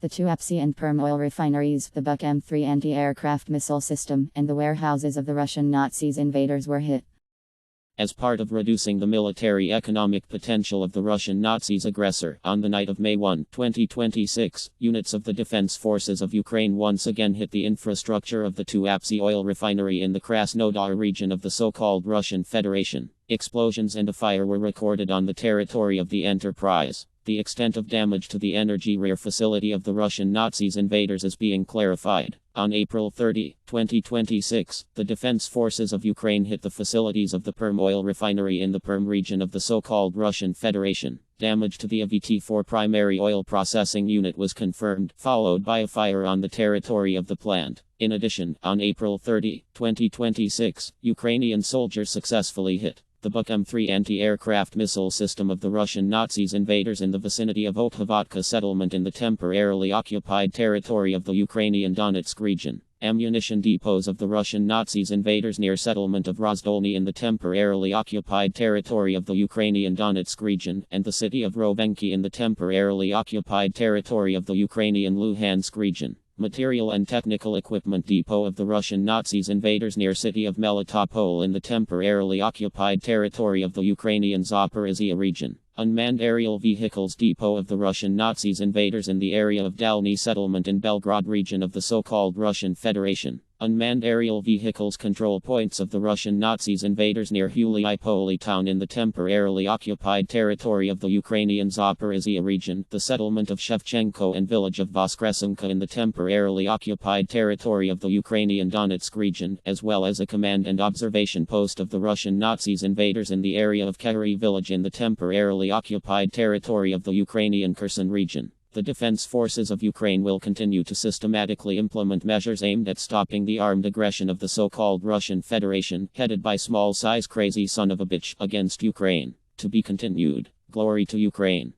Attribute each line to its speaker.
Speaker 1: The Tuapse and Perm oil refineries, the Buk M3 anti-aircraft missile system, and the warehouses of the Russian Nazis invaders were hit.
Speaker 2: As part of reducing the military economic potential of the Russian Nazis aggressor, on the night of May 1, 2026, units of the Defense Forces of Ukraine once again hit the infrastructure of the Tuapse oil refinery in the Krasnodar region of the so-called Russian Federation. Explosions and a fire were recorded on the territory of the enterprise. The extent of damage to the energy rear facility of the Russian Nazis invaders is being clarified. On April 30, 2026, the Defense Forces of Ukraine hit the facilities of the Perm oil refinery in the Perm region of the so-called Russian Federation. Damage to the AVT-4 primary oil processing unit was confirmed, followed by a fire on the territory of the plant. In addition, on April 30, 2026, Ukrainian soldiers successfully hit the Buk M3 anti-aircraft missile system of the Russian Nazis invaders in the vicinity of Okhovatka settlement in the temporarily occupied territory of the Ukrainian Donetsk region. Ammunition depots of the Russian Nazis invaders near settlement of Rozdolny in the temporarily occupied territory of the Ukrainian Donetsk region, and the city of Rovenki in the temporarily occupied territory of the Ukrainian Luhansk region. Material and technical equipment depot of the Russian Nazis invaders near city of Melitopol in the temporarily occupied territory of the Ukrainian Zaporizhia region. Unmanned aerial vehicles depot of the Russian Nazis invaders in the area of Dalny settlement in Belgrade region of the so-called Russian Federation. Unmanned aerial vehicles control points of the Russian Nazis invaders near Huliipoli town in the temporarily occupied territory of the Ukrainian Zaporizhia region, the settlement of Shevchenko and village of Voskresenka in the temporarily occupied territory of the Ukrainian Donetsk region, as well as a command and observation post of the Russian Nazis invaders in the area of Kary village in the temporarily occupied territory of the Ukrainian Kherson region. The Defense Forces of Ukraine will continue to systematically implement measures aimed at stopping the armed aggression of the so-called Russian Federation, headed by small-size crazy son of a bitch, against Ukraine. To be continued. Glory to Ukraine.